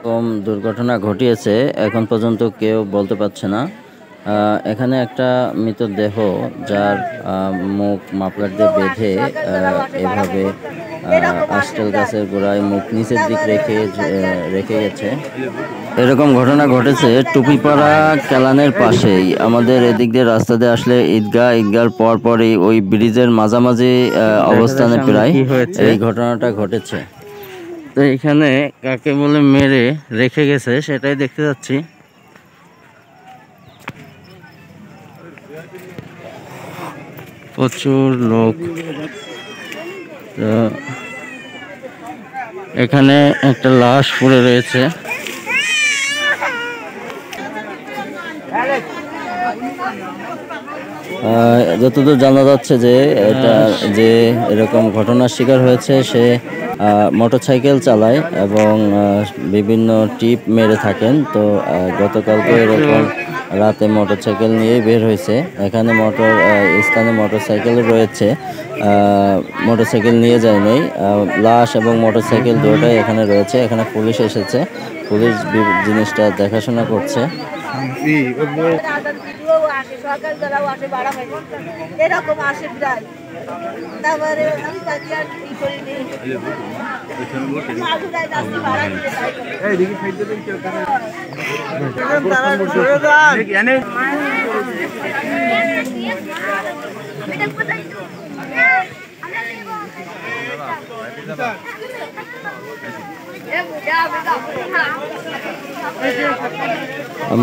কম দুর্ঘটনা ঘটিয়েছে এখন পর্যন্ত কেউ বলতে পারছে না। এখানে একটা মৃতদেহ যার মুখ মাফলার দিয়ে বেঁধে এভাবে আষ্টেল গাছের গোড়ায় মুখ নিচের দিক রেখে গেছে। এরকম ঘটনা ঘটেছে টুপিপাড়া কেলানের পাশেই। আমাদের এদিক দিয়ে রাস্তা দিয়ে আসলে ঈদগাহর পরপরই ওই ব্রিজের মাঝামাঝি অবস্থানে প্রায় এই ঘটনাটা ঘটেছে। তো এখানে কাকে বলে মেরে রেখে গেছে সেটাই দেখতে যাচ্ছি। প্রচুর লোক। তো এখানে একটা লাশ পড়ে রয়েছে। যতদূর জানা যাচ্ছে যে এটা যে এরকম ঘটনার শিকার হয়েছে সে মোটরসাইকেল চালায় এবং বিভিন্ন টিপ মেরে থাকেন। তো গতকালকে এরকম রাতে মোটরসাইকেল নিয়েই বের হয়েছে। এখানে স্থানে মোটরসাইকেল রয়েছে, মোটরসাইকেল নিয়ে যায় নাই। লাশ এবং মোটরসাইকেল দুটোই এখানে রয়েছে। এখানে পুলিশ এসেছে, পুলিশ জিনিসটা দেখাশোনা করছে।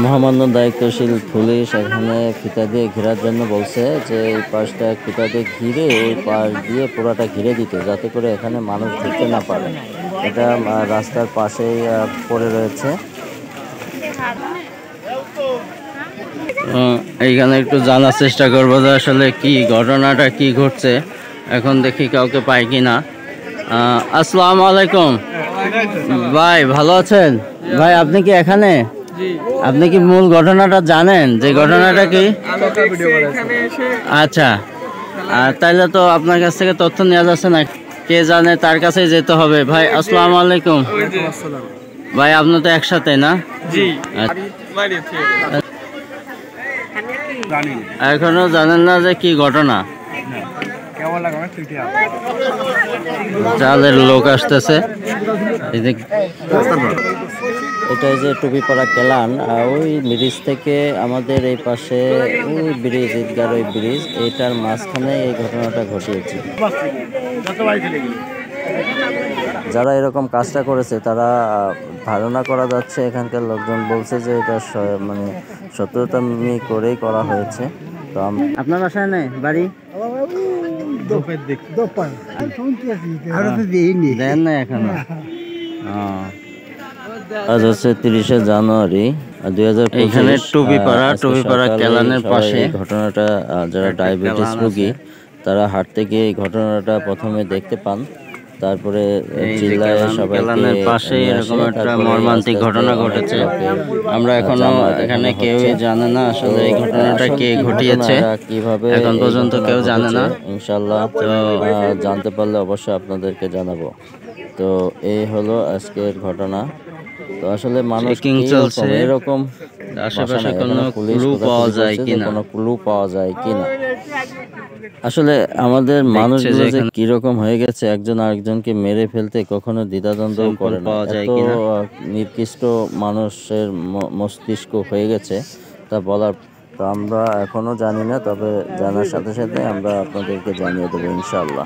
মহামান্য দায়িত্বশীল পুলিশ এখানে ফিতা দিয়ে ঘেরার জন্য বলছে যে এই পাশটা ফিতা দিয়ে ঘিরে ওই পাশ দিয়ে পুরাটা ঘিরে দিতে, যাতে করে এখানে মানুষ ঢুকতে না পারে। এটা রাস্তার পাশেই পড়ে রয়েছে। এইখানে একটু জানার চেষ্টা করবো যে আসলে কি ঘটনাটা কি ঘটছে। এখন দেখি কাউকে পাই কিনা। আসসালামু আলাইকুম ভাই, ভালো আছেন? ভাই আপনি কি এখানে? আপনি কি মূল ঘটনাটা জানেন যে ঘটনাটা কি? আচ্ছা, তাইলে তো আপনার কাছ থেকে তথ্য নেওয়া যাচ্ছে না, কে জানে তার কাছেই যেতে হবে। ভাই আসসালামু আলাইকুম। ভাই আপনি তো একসাথে না? এখনো জানেন না যে কি ঘটনা? জালের লোক আসতেছে। এটাই যে টুপিপাড়া কেলান, ওই ব্রিজ থেকে আমাদের এই পাশে ওই ব্রিজ, ঈদগার ওই ব্রিজ, এইটার মাঝখানে এই ঘটনাটা ঘটিয়েছে। যারা এরকম কাজটা করেছে তারা ধারণা করা যাচ্ছে, এখানকার লোকজন বলছে যে এটা মানে সত্যতামি করেই করা হয়েছে। তো আপনার বাসায় নেই বাড়ি? দেন না এখনো। আজ হচ্ছে 30শে জানুয়ারি 2025। টুপিপাড়া কেলানের পাশে ঘটনাটা, যারা ডায়াবেটিস রোগী তারা হাঁটতে গিয়ে এই ঘটনাটা প্রথমে দেখতে পান। তারপরে চিল্লায় সবাইকে পাশে এরকম একটা মর্মান্তিক ঘটনা ঘটেছে। আমরা এখনো এখানে কেউই জানে না আসলে এই ঘটনাটা কে ঘটিয়েছে, কিভাবে এখন পর্যন্ত কেউ জানে না। ইনশাআল্লাহ জানতে পারলে অবশ্যই আপনাদেরকে জানাবো। তো এই হলো আজকের ঘটনা। তো আসলে মানুষ এরকম আশেপাশে কোনো ক্লু পাওয়া যায় কিনা, কোনো ক্লু পাওয়া যায় কিনা। আসলে আমাদের মানুষগুলো যে কিরকম হয়ে গেছে, একজন আরেকজনকে মেরে ফেলতে কখনো দ্বিধাদ্বন্দ্ব করে না। এত নিকৃষ্ট মানুষের মস্তিষ্ক হয়ে গেছে তা বলার। তো আমরা এখনো জানি না, তবে জানার সাথে সাথে আমরা আপনাদেরকে জানিয়ে দেবো ইনশাআল্লাহ।